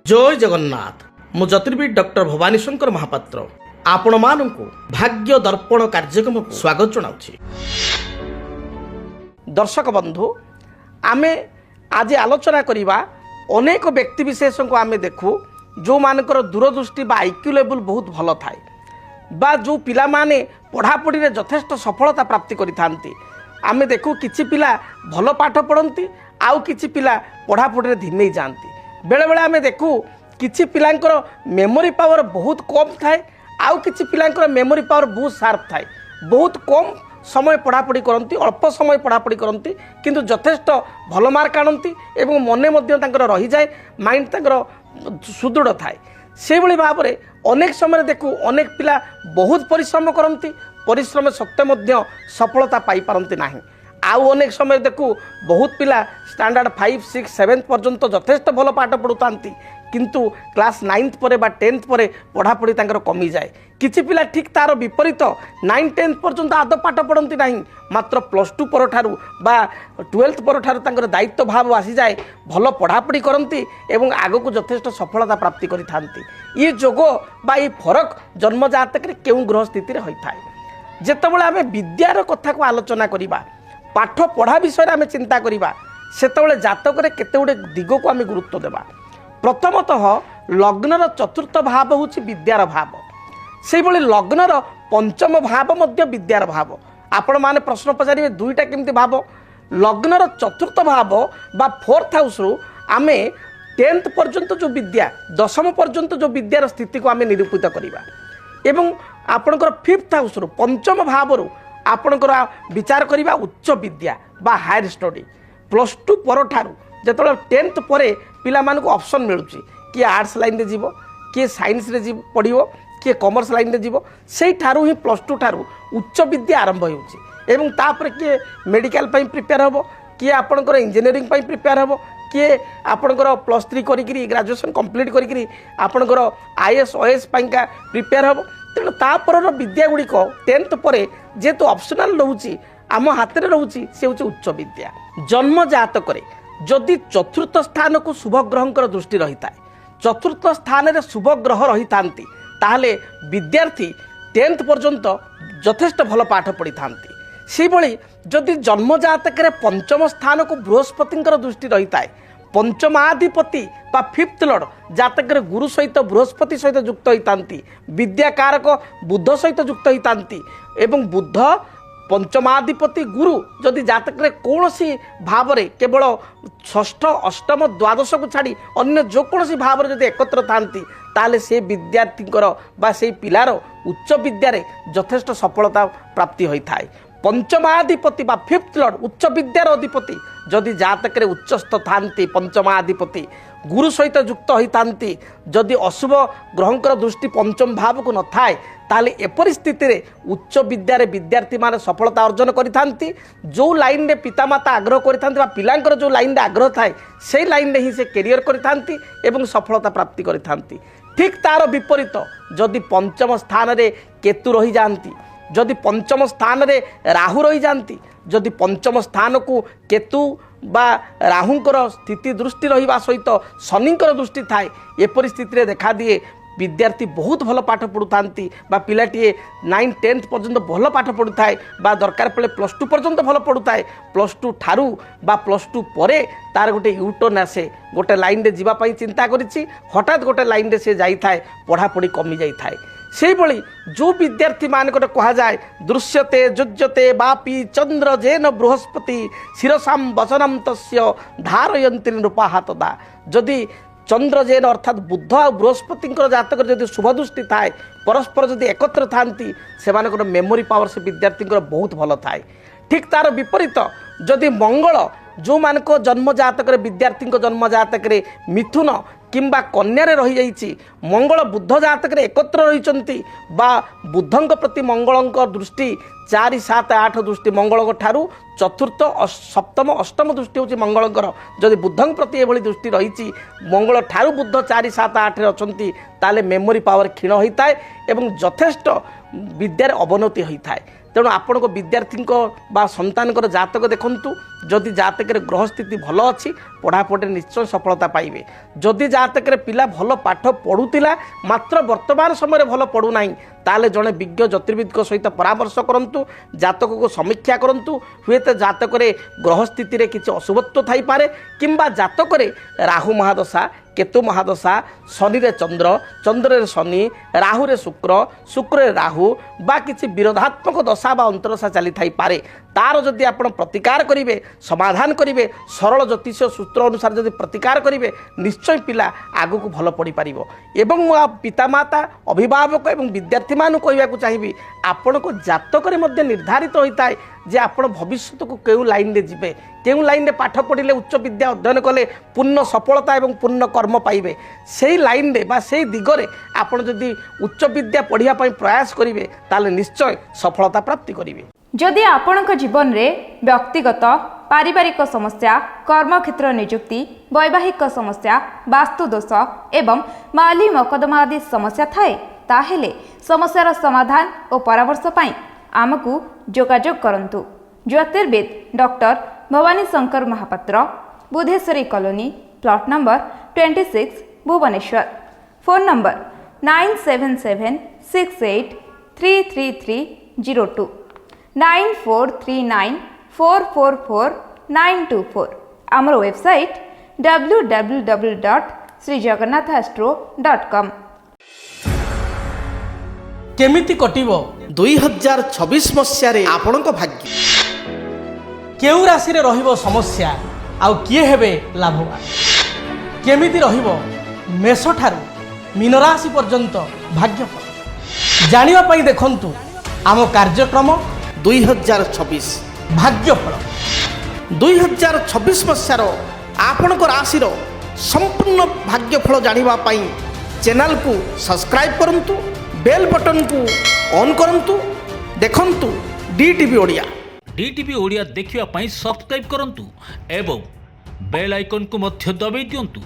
जय जगन्नाथ मु ज्योतिर्विद डॉक्टर भवानी शंकर महापात्र आपण मानू भाग्य दर्पण कार्यक्रम स्वागत जनाऊँ। दर्शक बंधु आमे आज आलोचना करिबा अनेक व्यक्तिविशेष को आमे देखू जो मानकर दूरदृष्टि बा आईक्यू लेवल बहुत भल थाए बा जो पिला माने पढ़ापढ़ी रे यथेष्ट सफलता प्राप्ति करिथांती। आमे देखू किछि पिला भल पाठ पढ़ंती आउ किछि पिला पढ़ापढ़ी रे धिमेई जांती। बेले बेले आमे देखू किछि पिलांकर मेमोरी पावर बहुत कम थाए आउ किछि पिलांकर मेमोरी पावर बहुत शार्प थाए। बहुत कम समय पढ़ापढ़ी करती अल्प समय पढ़ापढ़ी करती किंतु यथेष्ट भल मार्क आनती एवं मने मध्य तांकर रही जाए माइंड तांकर सुदृढ़ थाए। से भली भाव में अनेक समय देखू अनेक पिला बहुत परिश्रम करती परिश्रम सत्वे मध्य सफलता पाई पारंती नाही। आउ अनेक समय देखू बहुत पिला स्टैंडर्ड 5, 6, 7 पर्यंत यथेष्ट भल पाठ पढ़ुतांती किंतु क्लास 9th पर बा 10th पर पढ़ापढ़ी तांकर कमी जाए। किछि पिला ठीक तार विपरीत 9, 10th पर्यंत आदौ पाठ पढ़ती नहीं मात्र +2 पर ठारू बा 12th पर ठारू तांकर दायित्व भाव आसी जाए भल पढ़ापढ़ी करती एवं आगक यथेष्ट सफलता प्राप्ति करिथांती। ये जोग बा ये फरक जन्म जातक रे केउ ग्रह स्थिति रे होइथाय। जेतेबेले आमे विद्यार कथा को आलोचना करिबा पाठ पढ़ा विषय आमे चिंता करिबा सेतेबेले जातक रे केते गुडे दिग को आमे गुरुत्व देबा। प्रथमतः लग्नर चतुर्थ भाव होछि विद्यार भाव से भली लग्नर पंचम भाव मध्य विद्यार भाव। आपण माने प्रश्न पचारे दुईटा केमती भाव लग्नर चतुर्थ भाव बा 4th हाउस रु आमे 10th पर्यंत जो विद्या 10th पर्यंत जो विद्यार स्थिति को आमे निरूपित करिबा एवं आपणकर 5th हाउस रु पंचम भाव रु आपणकर विचार करिबा उच्च विद्या बा हायर स्टडी +2 पर ठारू जेतले 10th पर पिला मानक ऑप्शन मिलुची किए आर्ट्स लाइन रे जीवो किए साइंस रे जीव पढ़िवो किए कॉमर्स लाइन रे जीवो सेई ठारू ही +2 ठारू उच्च विद्या आरंभ होउची एवं तापर किए मेडिकल पई प्रिपेयर हबो किए आपणकर इंजीनियरिंग पई प्रिपेयर हबो किए आपणकर +3 करिकरी ग्रेजुएशन कंप्लीट करिकरी आपणकर आईएएस ओएएस पईका प्रिपेयर हबो। तेणु तापर विद्या गुड़ी 10th पर जेहेतु ऑप्शनल रहूची आम हाथ में रहूची से होची उच्च विद्या। जन्म जातक जदि चतुर्थ स्थान को शुभ ग्रहंकर दृष्टि रही था चतुर्थ स्थान रे शुभ ग्रह रही थांती ताहले विद्यार्थी 10th पर्यंत यथेष्ट भल पाठ पढ़ी थांती। से भली जदि जन्म जातक रे पंचम स्थान को बृहस्पति दृष्टि रही था पंचमाधिपति बा 5th लॉर्ड जातक रे गुरु सहित बृहस्पति सहित युक्त होइतांती विद्याकारक बुध सहित युक्त होइतांती एवं बुध पंचमाधिपति गुरु जदि जातक रे कौनसी भाव रे केवल षष्ठ अष्टम द्वादश को छाड़ी अन्य जो कौनसी भाव रे जदि एकत्र थांती ताले से विद्यार्थीकर बा से पिलार उच्च विद्या रे यथेष्ट सफलता प्राप्ति होइथाय। पंचमाधिपति बा 5th लॉर्ड उच्च विद्यार अधिपति जदि जातक रे उच्चस्थ थांती पंचमाधिपति गुरु सहित युक्त होइतांती जदि अशुभ ग्रहंकर दृष्टि पंचम भाव को न थाए ताले एपरि स्थिति रे उच्च विद्या रे विद्यार्थी माने सफलता अर्जन करिथांती। जो लाइन रे पितामाता आग्रह करिथांती बा पिलांकर जो लाइन रे आग्रह थाए से लाइन रे ही से कैरियर करिथांती एवं सफलता प्राप्ति करिथांती। ठीक तार विपरीत जदि पंचम स्थान रे केतु रही जांती जदि पंचम स्थान रे राहु रही जांती जदि पंचम स्थान को केतु बा राहुंकर स्थिति दृष्टि रहिबा सहित शनिंकर दृष्टि थाए ए परिस्थिति रे देखा दिए विद्यार्थी बहुत भल पाठ पढ़ुतांती बा पिलाटीए 9, 10th पर्यंत भल पाठ पढ़ुताए बा दरकार पड़े +2 पर्यंत भल पढ़ुताए +2 ठारू बा +2 परे तार गोटे यूटर्न आसे गोटे लाइन रे जीवा पई चिंता करिछि हठात गोटे लाइन रे से जाई थाए पढ़ापढ़ी कमी जाई थाए। से भली जो विद्यार्थी मान कहा जाए दृश्यते जुज्यते बापी चंद्र जेन बृहस्पति शिरसाम वचनम तस्य धारयन्ति नृपा तदा जदि चंद्र जेन अर्थात बुध और बृहस्पति जातक जदि शुभ दृष्टि थाए परस्पर जदि एकत्र थांती से मेमोरी पावर से विद्यार्थी बहुत भल थाए। ठीक तार विपरीत जदि मंगल जो मानक जन्म जातक विद्यार्थी जन्म जातक मिथुन किंबा कन्या रे रही जाइछि मंगल बुध जातक रे एकत्र रहिचंती बा बुधंक प्रति मंगलंक दृष्टि 4, 7, 8 दृष्टि मंगल ठारू चतुर्थ सप्तम अष्टम दृष्टि होछि मंगलंकर जदि बुधंक प्रति एभली दृष्टि रहिछि मंगल ठारू बुध 4, 7, 8 रे अछंती ताले मेमोरी पावर क्षीण होइताय एवं यथेष्ट विद्यार अवनति होइताय। तेणु आपण विद्यार्थी बा सन्तानकर जातक देखंतु जदि जातक ग्रहस्थिति भल अच्छी पढ़ापढ़े निश्चय सफलता पाइबे। जदि जातक पिला भल पाठ पढ़ुला मात्र वर्तमान समय भल पढ़ुना ताले जड़े विज्ञ ज्योतिर्विद सहित परामर्श करंतु जातक को समीक्षा करंतु हुए तो जातक ग्रहस्थिति रे किसी अशुभत्व थाई पारे किंबा जातक राहु महादशा केतु महादशा शनि रे चंद्र चंद्र रे शनि राहु रे शुक्र शुक्र रे राहु बा किसी विरोधात्मक दशा बा अंतरदशा चली थाई पारे तार जदि आपण प्रतिकार करिवे समाधान करिवे सरल ज्योतिष सूत्र अनुसार जदि प्रतिकार करिवे निश्चय पिला आगु को भल पढ़ी पारिबो। एवं पितामाता अभिभावक एवं विद्यार्थी मान कहवाक चाहिए आपण को जातक मध्ये निर्धारित होता है जे आपण भविष्य को केउ लाइन रे जिबे केउ लाइन रे पाठ पढ़िले उच्च विद्या अध्ययन कले पूर्ण सफलता एवं पूर्ण कर्म पाइबे सेही लाइन रे बा सेही दिगरे आपण जदि उच्च विद्या पढ़िया पई प्रयास करिवे ताले निश्चय सफलता प्राप्ति करिवे। जदि आपणक जीवन में व्यक्तिगत पारिवारिक समस्या कर्मक्षेत्र नियुक्ति वैवाहिक समस्या वास्तुदोष एवं माली मकदमा आदि समस्या थाए ताहेले समस्यार समाधान और परामर्श पाई आमको जोगाजोग करंतु। ज्योतिर्विद doctor Bhabani Shankar Mohapatra Budheswari colony plot number 26 Bhubaneswar. Phone number 9776833302 9439444924 आमर वेबसाइट www.srijagannathastro.com। केमिति कटिबो 2026 मसिया आपणक भाग्य केउ राशि रे रहिबो समस्या आउ किए हेबे लाभवान केमिति रहिबो मेष ठारू मीन राशि पर्यंत भाग्यफल जानिबा पई देखंतु आम कार्यक्रम 2026 भाग्यफल 2026 मसियार आपणक राशि संपूर्ण भाग्यफल जानिबा पई चैनल को सब्सक्राइब करंतु बेल बटन को ऑन करंतु देखंतु डीटीवी ओडिया। डीटीवी ओडिया देखिवा पई सब्सक्राइब करंतु एवं बेल आइकन को मध्य दबाई दियंतु